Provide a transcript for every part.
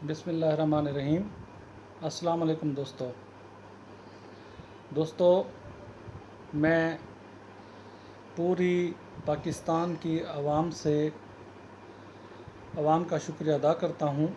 بسم اللہ الرحمن الرحیم۔ السلام علیکم دوستو، میں پوری پاکستان کی عوام کا شکریہ ادا کرتا ہوں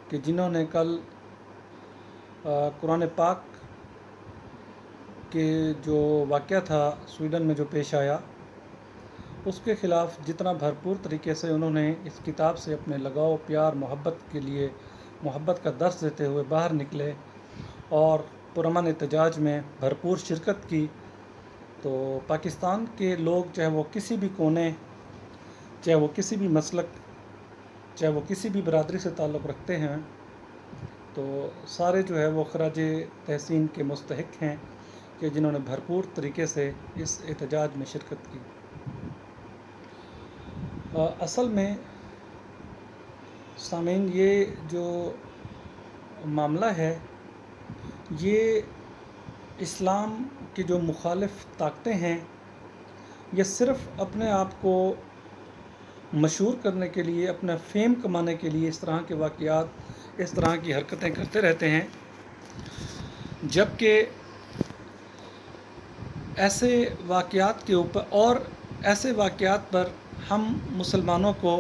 کہ جنہوں نے کل قرآن پاک کے جو واقعہ تھا سویڈن میں جو پیش آیا، اس کے خلاف جتنا بھرپور طریقے سے انہوں نے اس کتاب سے اپنے لگاؤ، پیار، محبت کا درس دیتے ہوئے باہر نکلے اور پرامن احتجاج میں بھرپور شرکت کی، تو پاکستان کے لوگ چاہے وہ کسی بھی کونے، چاہے وہ کسی بھی مسلک، چاہے وہ کسی بھی برادری سے تعلق رکھتے ہیں، تو سارے جو ہے وہ خراج تحسین کے مستحق ہیں کہ جنہوں نے بھرپور طریقے سے اس احتجاج میں شرکت کی۔ اصل میں سامعین، یہ جو معاملہ ہے، یہ اسلام کی جو مخالف طاقتیں ہیں، یہ صرف اپنے آپ کو مشہور کرنے کے لیے، اپنا فیم کمانے کے لیے اس طرح کے واقعات، اس طرح کی حرکتیں کرتے رہتے ہیں، جبکہ ایسے واقعات کے اوپر اور ایسے واقعات پر ہم مسلمانوں کو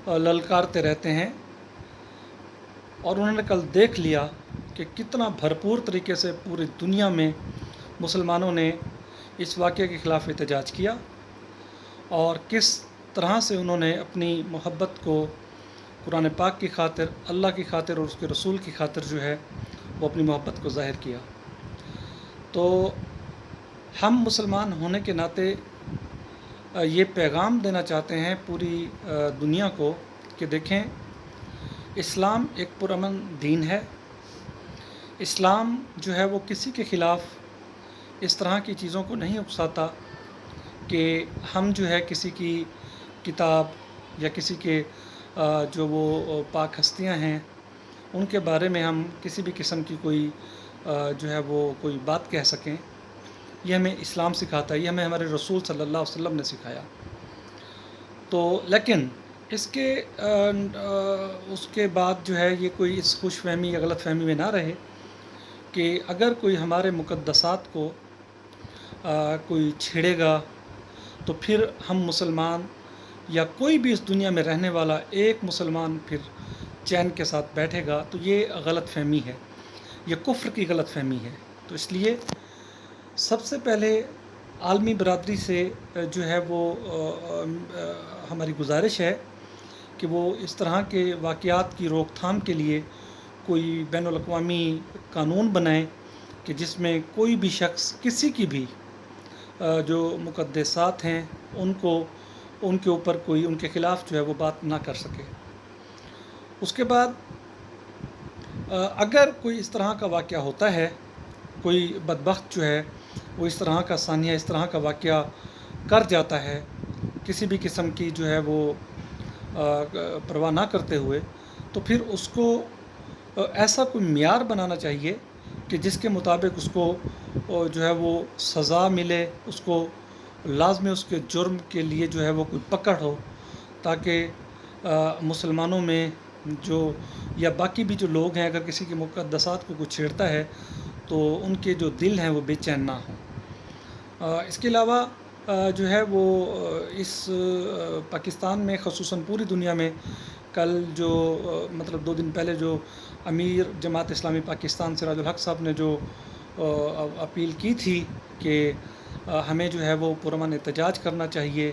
للکارتے رہتے ہیں، اور انہوں نے کل دیکھ لیا کہ کتنا بھرپور طریقے سے پوری دنیا میں مسلمانوں نے اس واقعے کے خلاف احتجاج کیا، اور کس طرح سے انہوں نے اپنی محبت کو قرآن پاک کی خاطر، اللہ کی خاطر اور اس کے رسول کی خاطر جو ہے وہ اپنی محبت کو ظاہر کیا۔ تو ہم مسلمان ہونے کے ناطے یہ پیغام دینا چاہتے ہیں پوری دنیا کو کہ دیکھیں، اسلام ایک پرامن دین ہے۔ اسلام جو ہے وہ کسی کے خلاف اس طرح کی چیزوں کو نہیں اکساتا کہ ہم جو ہے کسی کی کتاب یا کسی کے جو وہ پاک ہستیاں ہیں ان کے بارے میں ہم کسی بھی قسم کی کوئی جو ہے وہ کوئی بات کہہ سکیں۔ یہ ہمیں اسلام سکھاتا ہے، یہ ہمیں ہمارے رسول صلی اللہ علیہ وسلم نے سکھایا۔ تو لیکن اس کے بعد جو ہے یہ کوئی اس خوش فہمی یا غلط فہمی میں نہ رہے کہ اگر کوئی ہمارے مقدسات کو کوئی چھیڑے گا تو پھر ہم مسلمان یا کوئی بھی اس دنیا میں رہنے والا ایک مسلمان پھر چین کے ساتھ بیٹھے گا، تو یہ غلط فہمی ہے، یہ کفر کی غلط فہمی ہے۔ تو اس لیے سب سے پہلے عالمی برادری سے جو ہے وہ ہماری گزارش ہے کہ وہ اس طرح کے واقعات کی روک تھام کے لیے کوئی بین الاقوامی قانون بنائیں کہ جس میں کوئی بھی شخص کسی کی بھی جو مقدسات ہیں ان کے اوپر کوئی ان کے خلاف جو ہے وہ بات نہ کر سکے۔ اس کے بعد اگر کوئی اس طرح کا واقعہ ہوتا ہے، کوئی بدبخت جو ہے وہ اس طرح کا سانحہ، اس طرح کا واقعہ کر جاتا ہے کسی بھی قسم کی جو ہے وہ پرواہ نہ کرتے ہوئے، تو پھر اس کو ایسا کوئی معیار بنانا چاہیے کہ جس کے مطابق اس کو جو ہے وہ سزا ملے، اس کو لازمی اس کے جرم کے لیے جو ہے وہ کوئی پکڑ ہو، تاکہ مسلمانوں میں جو یا باقی بھی جو لوگ ہیں اگر کسی کے مقدسات کو کوئی چھیڑتا ہے تو ان کے جو دل ہیں وہ بے چین نہ ہوں۔ اس کے علاوہ جو ہے وہ اس پاکستان میں خصوصاً پوری دنیا میں کل جو مطلب 2 دن پہلے جو امیر جماعت اسلامی پاکستان سراج الحق صاحب نے جو اپیل کی تھی کہ ہمیں جو ہے وہ پرامن احتجاج کرنا چاہیے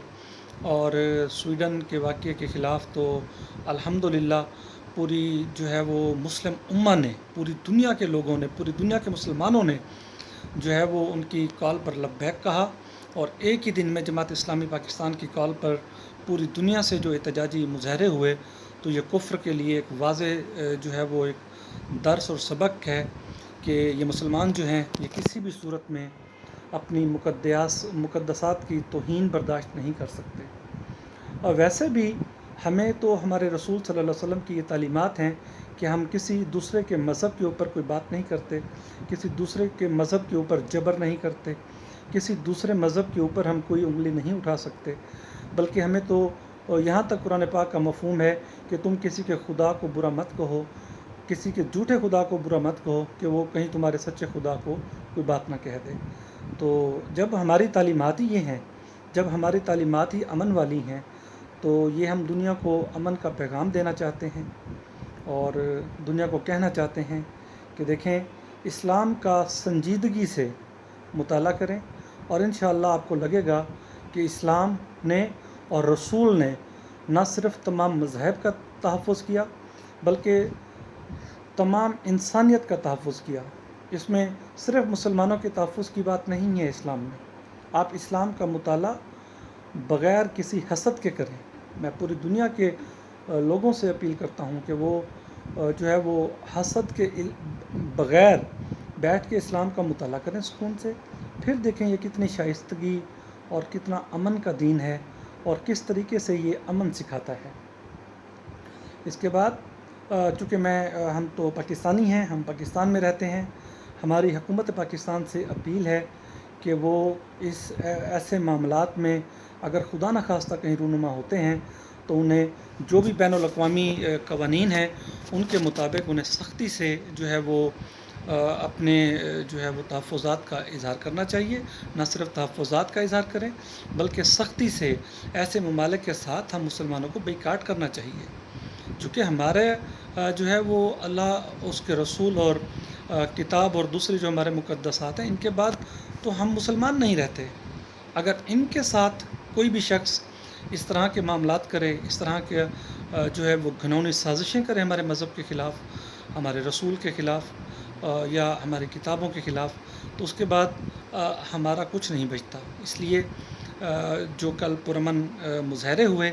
اور سویڈن کے واقعے کے خلاف، تو الحمدللہ پوری جو ہے وہ مسلم امہ نے، پوری دنیا کے لوگوں نے، پوری دنیا کے مسلمانوں نے جو ہے وہ ان کی کال پر لبیک کہا، اور ایک ہی دن میں جماعت اسلامی پاکستان کی کال پر پوری دنیا سے جو احتجاجی مظاہرے ہوئے، تو یہ کفر کے لیے ایک واضح جو ہے وہ ایک درس اور سبق ہے کہ یہ مسلمان جو ہیں یہ کسی بھی صورت میں اپنی مقدسات کی توہین برداشت نہیں کر سکتے۔ اور ویسے بھی ہمیں تو ہمارے رسول صلی اللہ علیہ وسلم کی یہ تعلیمات ہیں کہ ہم کسی دوسرے کے مذہب کے اوپر کوئی بات نہیں کرتے، کسی دوسرے کے مذہب کے اوپر جبر نہیں کرتے، کسی دوسرے مذہب کے اوپر ہم کوئی انگلی نہیں اٹھا سکتے، بلکہ ہمیں تو اور یہاں تک قرآن پاک کا مفہوم ہے کہ تم کسی کے خدا کو برا مت کہو، کسی کے جھوٹے خدا کو برا مت کہو کہ وہ کہیں تمہارے سچے خدا کو کوئی بات نہ کہہ دے۔ تو جب ہماری تعلیمات ہی یہ ہیں، جب ہماری تعلیمات ہی امن والی ہیں، تو یہ ہم دنیا کو امن کا پیغام دینا چاہتے ہیں اور دنیا کو کہنا چاہتے ہیں کہ دیکھیں، اسلام کا سنجیدگی سے مطالعہ کریں اور انشاءاللہ آپ کو لگے گا کہ اسلام نے اور رسول نے نہ صرف تمام مذاہب کا تحفظ کیا بلکہ تمام انسانیت کا تحفظ کیا۔ اس میں صرف مسلمانوں کے تحفظ کی بات نہیں ہے اسلام میں۔ آپ اسلام کا مطالعہ بغیر کسی حسد کے کریں۔ میں پوری دنیا کے لوگوں سے اپیل کرتا ہوں کہ وہ جو ہے وہ حسد کے بغیر بیٹھ کے اسلام کا مطالعہ کریں سکون سے، پھر دیکھیں یہ کتنی شائستگی اور کتنا امن کا دین ہے اور کس طریقے سے یہ امن سکھاتا ہے۔ اس کے بعد چونکہ ہم تو پاکستانی ہیں، ہم پاکستان میں رہتے ہیں، ہماری حکومت پاکستان سے اپیل ہے کہ وہ اس ایسے معاملات میں اگر خدا نخواستہ کہیں رونما ہوتے ہیں تو انہیں جو بھی بین الاقوامی قوانین ہیں ان کے مطابق انہیں سختی سے جو ہے وہ اپنے جو ہے وہ تحفظات کا اظہار کرنا چاہیے۔ نہ صرف تحفظات کا اظہار کریں بلکہ سختی سے ایسے ممالک کے ساتھ ہم مسلمانوں کو بیکاٹ کرنا چاہیے، چونکہ ہمارے جو ہے وہ اللہ، اس کے رسول اور کتاب اور دوسری جو ہمارے مقدسات ہیں ان کے بعد تو ہم مسلمان نہیں رہتے۔ اگر ان کے ساتھ کوئی بھی شخص اس طرح کے معاملات کرے، اس طرح کے جو ہے وہ گھنونی سازشیں کرے ہمارے مذہب کے خلاف، ہمارے رسول کے خلاف یا ہماری کتابوں کے خلاف، تو اس کے بعد ہمارا کچھ نہیں بچتا۔ اس لیے جو کل پرامن مظاہرے ہوئے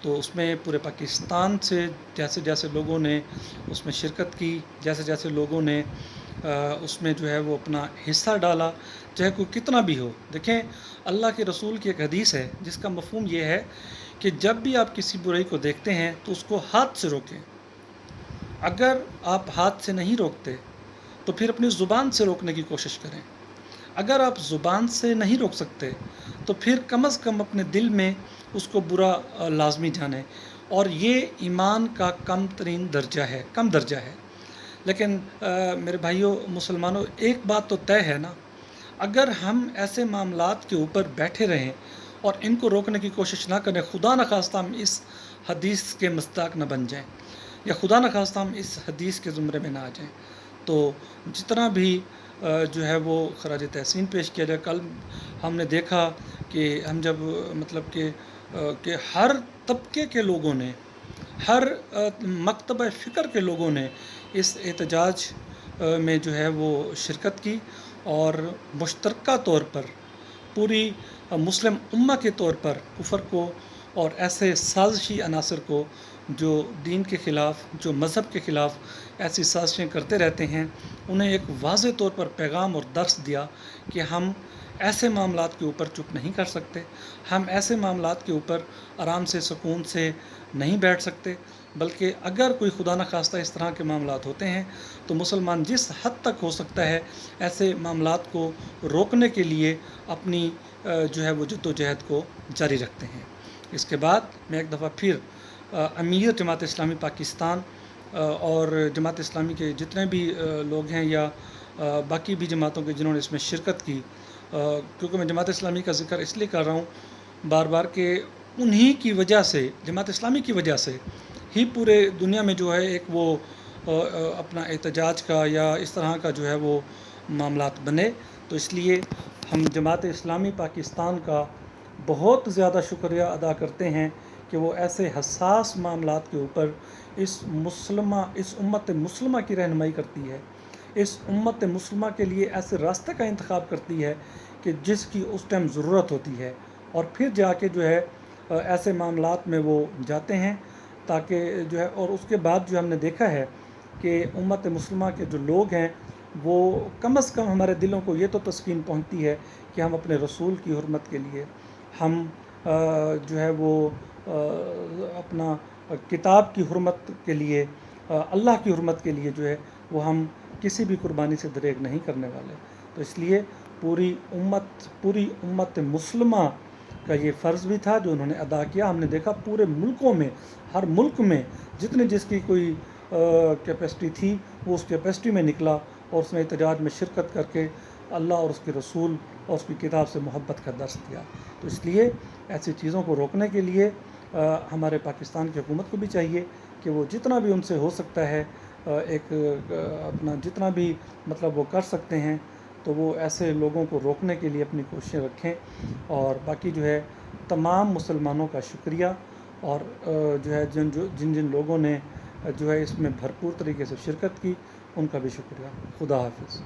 تو اس میں پورے پاکستان سے جیسے جیسے لوگوں نے اس میں شرکت کی، جیسے جیسے لوگوں نے اس میں جو ہے وہ اپنا حصہ ڈالا، چاہے کوئی کتنا بھی ہو۔ دیکھیں، اللہ کے رسول کی ایک حدیث ہے جس کا مفہوم یہ ہے کہ جب بھی آپ کسی برائی کو دیکھتے ہیں تو اس کو ہاتھ سے روکیں۔ اگر آپ ہاتھ سے نہیں روکتے تو پھر اپنی زبان سے روکنے کی کوشش کریں۔ اگر آپ زبان سے نہیں روک سکتے تو پھر کم از کم اپنے دل میں اس کو برا لازمی جانیں، اور یہ ایمان کا کم ترین درجہ ہے، کم درجہ ہے۔ لیکن میرے بھائیوں مسلمانوں، ایک بات تو طے ہے نا، اگر ہم ایسے معاملات کے اوپر بیٹھے رہیں اور ان کو روکنے کی کوشش نہ کریں، خدا نخواستہ ہم اس حدیث کے مصداق نہ بن جائیں یا خدا نخواستہ ہم اس حدیث کے زمرے میں نہ آ جائیں، تو جتنا بھی جو ہے وہ خراج تحسین پیش کیا جائے۔ کل ہم نے دیکھا کہ ہم جب مطلب کہ ہر طبقے کے لوگوں نے، ہر مکتبہ فکر کے لوگوں نے اس احتجاج میں جو ہے وہ شرکت کی، اور مشترکہ طور پر پوری مسلم امہ کے طور پر کفر کو اور ایسے سازشی عناصر کو جو دین کے خلاف، جو مذہب کے خلاف ایسی سازشیں کرتے رہتے ہیں، انہیں ایک واضح طور پر پیغام اور درس دیا کہ ہم ایسے معاملات کے اوپر چپ نہیں کر سکتے، ہم ایسے معاملات کے اوپر آرام سے سکون سے نہیں بیٹھ سکتے، بلکہ اگر کوئی خدا نخواستہ اس طرح کے معاملات ہوتے ہیں تو مسلمان جس حد تک ہو سکتا ہے ایسے معاملات کو روکنے کے لیے اپنی جو ہے وہ جدوجہد کو جاری رکھتے ہیں۔ اس کے بعد میں ایک دفعہ پھر امیر جماعت اسلامی پاکستان اور جماعت اسلامی کے جتنے بھی لوگ ہیں یا باقی بھی جماعتوں کے جنہوں نے اس میں شرکت کی، کیونکہ میں جماعت اسلامی کا ذکر اس لیے کر رہا ہوں بار بار کہ انہی کی وجہ سے، جماعت اسلامی کی وجہ سے ہی پورے دنیا میں جو ہے ایک وہ اپنا احتجاج کا یا اس طرح کا جو ہے وہ معاملات بنے۔ تو اس لیے ہم جماعت اسلامی پاکستان کا بہت زیادہ شکریہ ادا کرتے ہیں کہ وہ ایسے حساس معاملات کے اوپر اس امت مسلمہ کی رہنمائی کرتی ہے، اس امت مسلمہ کے لیے ایسے راستے کا انتخاب کرتی ہے کہ جس کی اس ٹائم ضرورت ہوتی ہے، اور پھر جا کے جو ہے ایسے معاملات میں وہ جاتے ہیں تاکہ جو ہے، اور اس کے بعد جو ہم نے دیکھا ہے کہ امت مسلمہ کے جو لوگ ہیں وہ کم از کم ہمارے دلوں کو یہ تو تسکین پہنچتی ہے کہ ہم اپنے رسول کی حرمت کے لیے، ہم جو ہے وہ اپنا کتاب کی حرمت کے لیے، اللہ کی حرمت کے لیے جو ہے وہ ہم کسی بھی قربانی سے دریغ نہیں کرنے والے۔ تو اس لیے پوری امت مسلمہ کا یہ فرض بھی تھا جو انہوں نے ادا کیا. ہم نے دیکھا پورے ملکوں میں، ہر ملک میں جتنے جس کی کوئی کیپیسٹی تھی وہ اس کیپیسٹی میں نکلا اور اس نے احتجاج میں شرکت کر کے اللہ اور اس کے رسول اور اس کی کتاب سے محبت کا درس دیا. تو اس لیے ایسی چیزوں کو روکنے کے لیے ہمارے پاکستان کی حکومت کو بھی چاہیے کہ وہ جتنا بھی ان سے ہو سکتا ہے ایک اپنا جتنا بھی مطلب وہ کر سکتے ہیں تو وہ ایسے لوگوں کو روکنے کے لیے اپنی کوششیں رکھیں. اور باقی جو ہے تمام مسلمانوں کا شکریہ، اور جو ہے جن لوگوں نے جو ہے اس میں بھرپور طریقے سے شرکت کی ان کا بھی شکریہ. خدا حافظ.